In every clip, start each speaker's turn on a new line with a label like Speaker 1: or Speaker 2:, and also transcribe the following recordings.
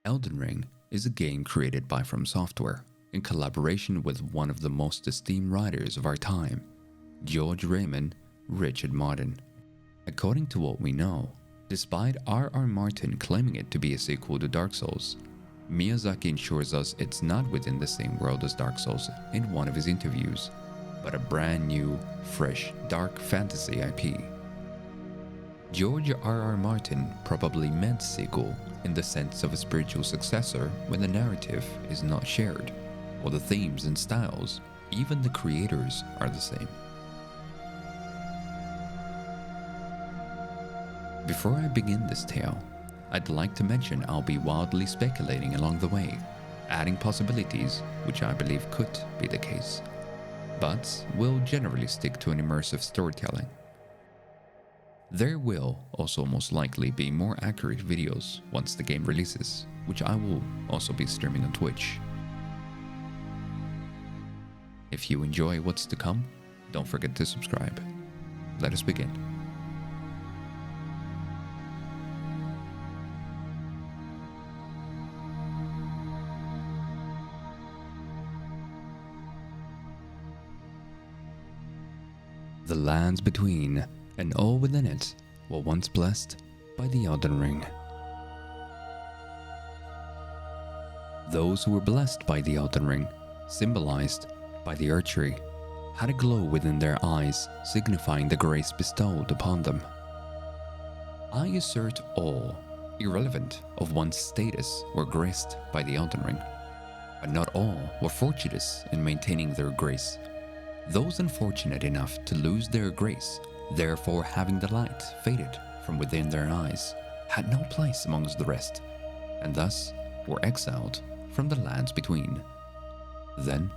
Speaker 1: Elden Ring is a game created by From Software in collaboration with one of the most esteemed writers of our time, George Raymond Richard Martin. According to what we know, despite R.R. Martin claiming it to be a sequel to Dark Souls, Miyazaki ensures us it's not within the same world as Dark Souls in one of his interviews, but a brand new, fresh, dark fantasy IP. George R.R. Martin probably meant sequel in the sense of a spiritual successor when the narrative is not shared, or the themes and styles, even the creators, are the same. Before I begin this tale, I'd like to mention I'll be wildly speculating along the way, adding possibilities which I believe could be the case, but will generally stick to an immersive storytelling. There will also most likely be more accurate videos once the game releases, which I will also be streaming on Twitch. If you enjoy what's to come, don't forget to subscribe. Let us begin. The lands between and all within it were once blessed by the Elden Ring. Those who were blessed by the Elden Ring, symbolized by the Earth Tree, had a glow within their eyes, signifying the grace bestowed upon them. I assert all, irrelevant of one's status, were graced by the Elden Ring, but not all were fortunate in maintaining their grace. Those unfortunate enough to lose their grace, therefore having the light faded from within their eyes, had no place amongst the rest, and thus were exiled from the lands between. Then,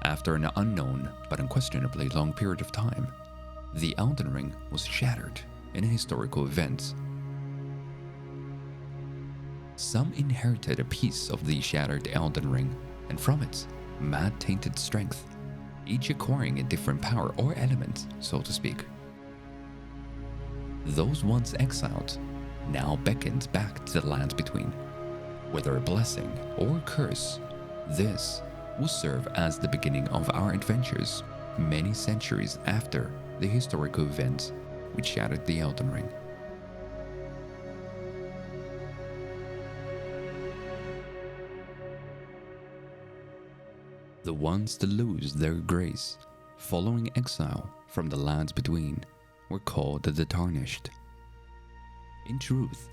Speaker 1: after an unknown but unquestionably long period of time, the Elden Ring was shattered in a historical event. Some inherited a piece of the shattered Elden Ring, and from it, mad-tainted strength, each acquiring a different power or element, so to speak. Those once exiled now beckoned back to the lands between. Whether a blessing or a curse, this will serve as the beginning of our adventures many centuries after the historical event which shattered the Elden Ring. The ones to lose their grace following exile from the lands between were called the Tarnished. In truth,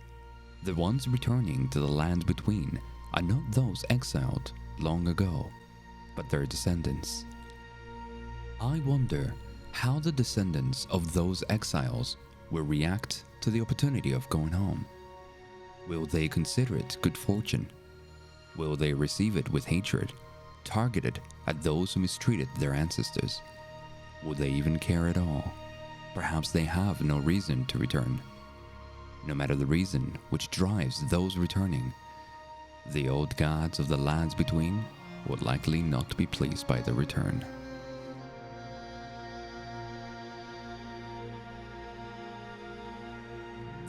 Speaker 1: the ones returning to the lands between are not those exiled long ago, but their descendants. I wonder how the descendants of those exiles will react to the opportunity of going home. Will they consider it good fortune? Will they receive it with hatred, targeted at those who mistreated their ancestors? Will they even care at all? Perhaps they have no reason to return. No matter the reason which drives those returning, the old gods of the lands between would likely not be pleased by their return.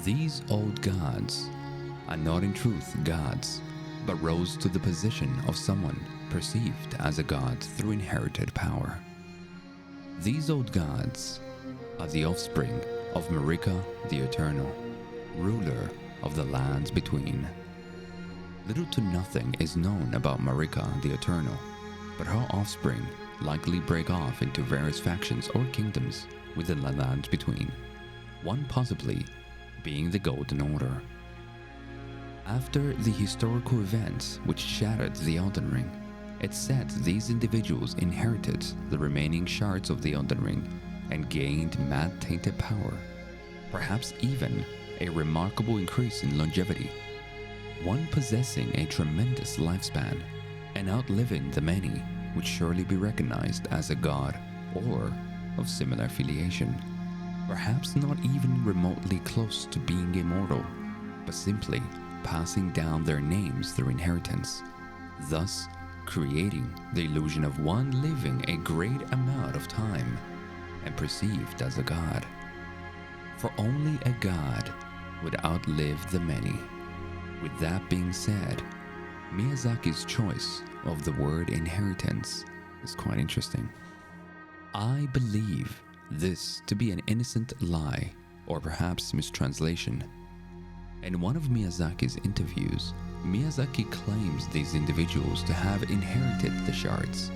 Speaker 1: These old gods are not in truth gods, but rose to the position of someone perceived as a god through inherited power. These old gods are the offspring of Marika the Eternal, ruler of the lands between. Little to nothing is known about Marika the Eternal, but her offspring likely break off into various factions or kingdoms within the lands between, one possibly being the Golden Order. After the historical events which shattered the Elden Ring, it's said these individuals inherited the remaining shards of the Elden Ring and gained mad-tainted power, perhaps even a remarkable increase in longevity, one possessing a tremendous lifespan and outliving the many would surely be recognized as a god or of similar affiliation, perhaps not even remotely close to being immortal, but simply passing down their names through inheritance, thus creating the illusion of one living a great amount of time and perceived as a god. For only a god would outlive the many. With that being said, Miyazaki's choice of the word inheritance is quite interesting. I believe this to be an innocent lie, or perhaps mistranslation. In one of Miyazaki's interviews, Miyazaki claims these individuals to have inherited the shards.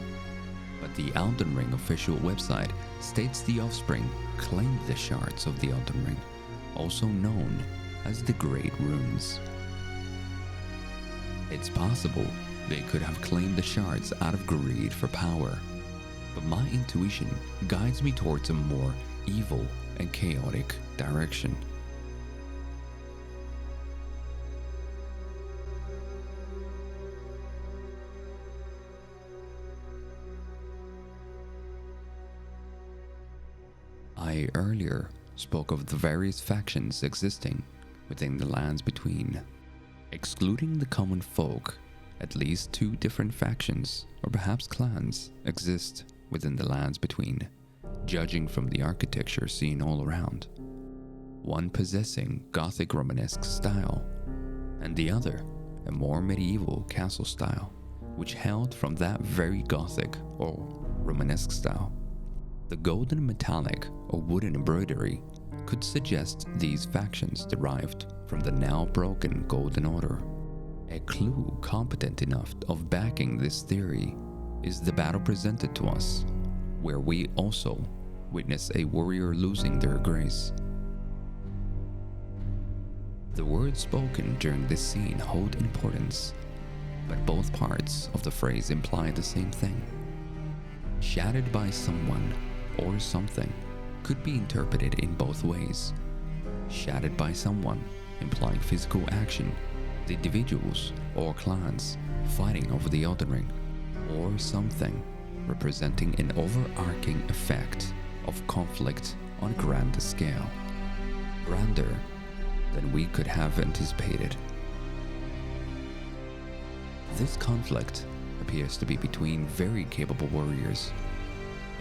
Speaker 1: But the Elden Ring official website states the offspring claimed the shards of the Elden Ring, also known as the Great Runes. It's possible they could have claimed the shards out of greed for power, but my intuition guides me towards a more evil and chaotic direction. I earlier spoke of the various factions existing within the lands between. Excluding the common folk, at least 2 different factions, or perhaps clans, exist within the lands between, judging from the architecture seen all around. One possessing Gothic Romanesque style, and the other a more medieval castle style, which held from that very Gothic or Romanesque style. The golden metallic or wooden embroidery could suggest these factions derived from the now broken Golden Order. A clue competent enough of backing this theory is the battle presented to us, where we also witness a warrior losing their grace. The words spoken during this scene hold importance, but both parts of the phrase imply the same thing. Shattered by someone or something could be interpreted in both ways. Shattered by someone implying physical action, the individuals or clans fighting over the Elden Ring, or something representing an overarching effect of conflict on a grander scale, grander than we could have anticipated. This conflict appears to be between very capable warriors,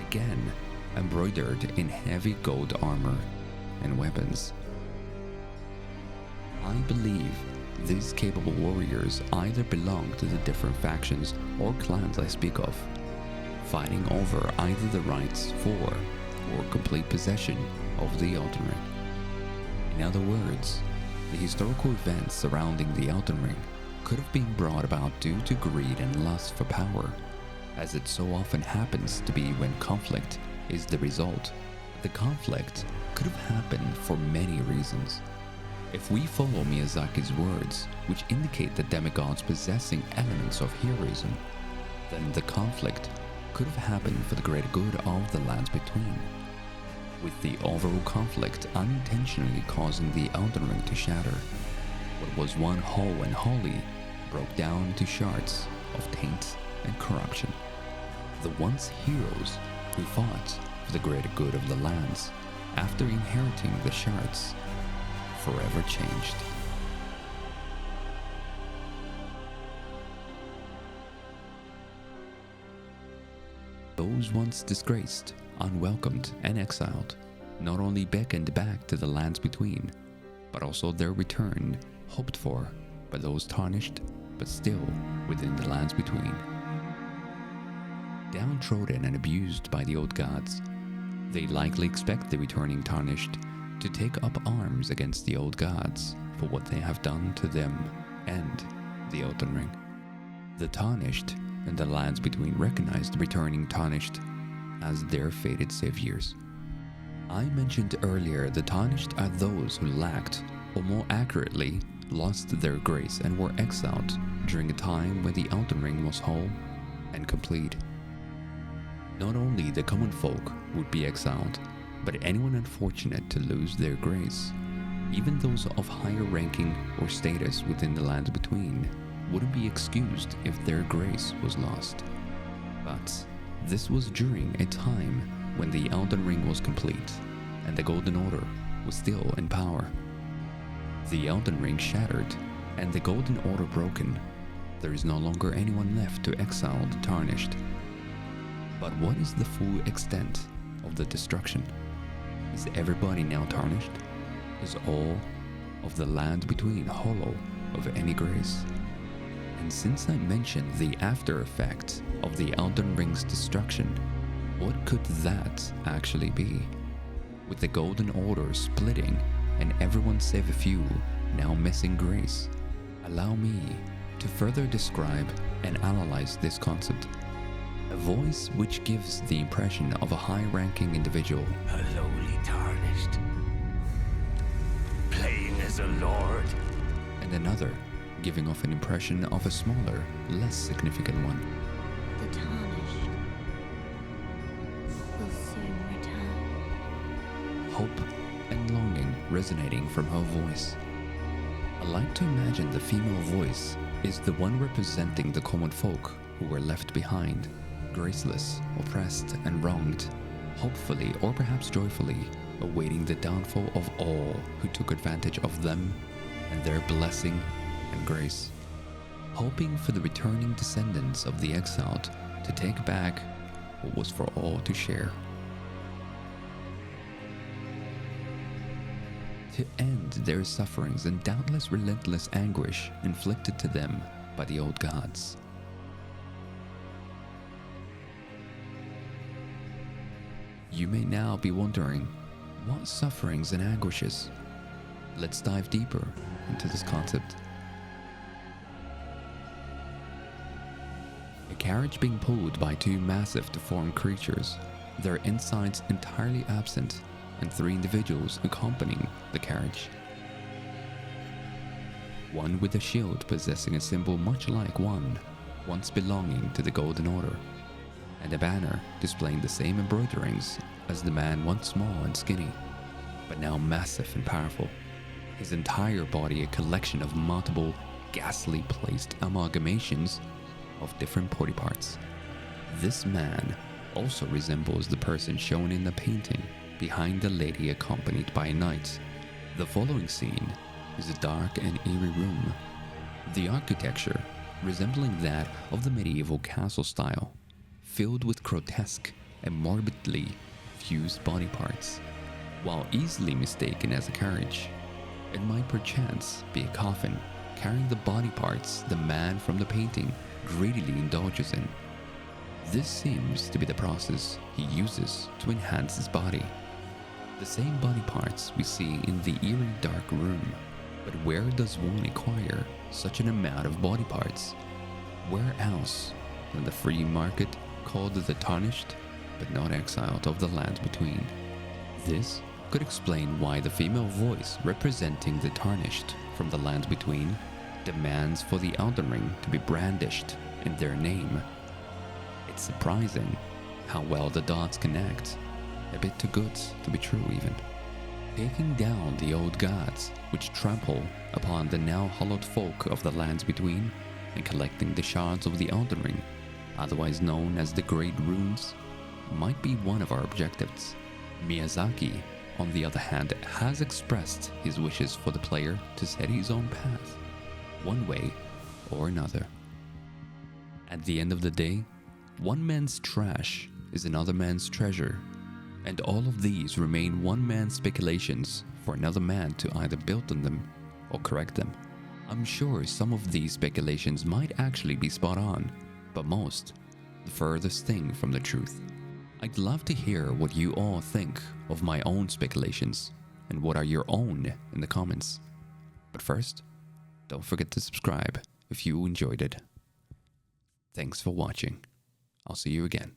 Speaker 1: again embroidered in heavy gold armor and weapons. I believe these capable warriors either belong to the different factions or clans I speak of, fighting over either the rights for or complete possession of the Elden Ring. In other words, the historical events surrounding the Elden Ring could have been brought about due to greed and lust for power, as it so often happens to be when conflict is the result. The conflict could have happened for many reasons. If we follow Miyazaki's words, which indicate the demigods possessing elements of heroism, then the conflict could have happened for the greater good of the lands between, with the overall conflict unintentionally causing the Elden Ring to shatter. What was one whole and holy broke down to shards of taint and corruption. The once heroes who fought for the greater good of the lands, after inheriting the shards, forever changed. Those once disgraced, unwelcomed, and exiled not only beckoned back to the lands between, but also their return hoped for by those tarnished, but still within the lands between. Downtrodden and abused by the old gods, they likely expect the returning tarnished to take up arms against the old gods for what they have done to them and the Elden Ring. The tarnished and the lands between recognize the returning tarnished as their fated saviors. I mentioned earlier the tarnished are those who lacked, or more accurately, lost their grace and were exiled during a time when the Elden Ring was whole and complete. Not only the common folk would be exiled, but anyone unfortunate to lose their grace, even those of higher ranking or status within the lands between, wouldn't be excused if their grace was lost. But this was during a time when the Elden Ring was complete and the Golden Order was still in power. The Elden Ring shattered and the Golden Order broken. There is no longer anyone left to exile the tarnished. But what is the full extent of the destruction? Is everybody now tarnished? Is all of the land between hollow of any grace? And And since I mentioned the after effect of the Elden Ring's destruction, what could that actually be? With the Golden Order splitting and everyone save a few now missing grace, allow me to further describe and analyze this concept. A voice which gives the impression of a high-ranking individual,
Speaker 2: a lowly tarnished, playing as a lord,
Speaker 1: and another giving off an impression of a smaller, less significant one.
Speaker 3: The Tarnished will soon return.
Speaker 1: Hope and longing resonating from her voice. I like to imagine the female voice is the one representing the common folk who were left behind, graceless, oppressed, and wronged, hopefully or perhaps joyfully awaiting the downfall of all who took advantage of them and their blessing and grace, hoping for the returning descendants of the exiled to take back what was for all to share. To end their sufferings and doubtless relentless anguish inflicted to them by the old gods. You may now be wondering, what sufferings and anguishes? Let's dive deeper into this concept. A carriage being pulled by two massive deformed creatures, their insides entirely absent, and three individuals accompanying the carriage. One with a shield possessing a symbol much like one once belonging to the Golden Order, and a banner displaying the same embroiderings as the man once small and skinny, but now massive and powerful. His entire body a collection of multiple, ghastly placed amalgamations of different body parts. This man also resembles the person shown in the painting behind the lady accompanied by a knight. The following scene is a dark and eerie room, the architecture resembling that of the medieval castle style, filled with grotesque and morbidly fused body parts. While easily mistaken as a carriage, it might perchance be a coffin carrying the body parts the man from the painting greedily indulges in. This seems to be the process he uses to enhance his body. The same body parts we see in the eerie dark room, but where does one acquire such an amount of body parts? Where else than the free market called the Tarnished, but not exiled of the lands between? This could explain why the female voice representing the Tarnished from the lands between demands for the Elden Ring to be brandished in their name. It's surprising how well the dots connect, a bit too good to be true even. Taking down the old gods which trample upon the now hallowed folk of the lands between, and collecting the shards of the Elden Ring, otherwise known as the Great Runes, might be one of our objectives. Miyazaki, on the other hand, has expressed his wishes for the player to set his own path, one way or another. At the end of the day, one man's trash is another man's treasure, and all of these remain one man's speculations for another man to either build on them or correct them. I'm sure some of these speculations might actually be spot on, but most the furthest thing from the truth. I'd love to hear what you all think of my own speculations and what are your own in the comments. But first, don't forget to subscribe if you enjoyed it. Thanks for watching. I'll see you again.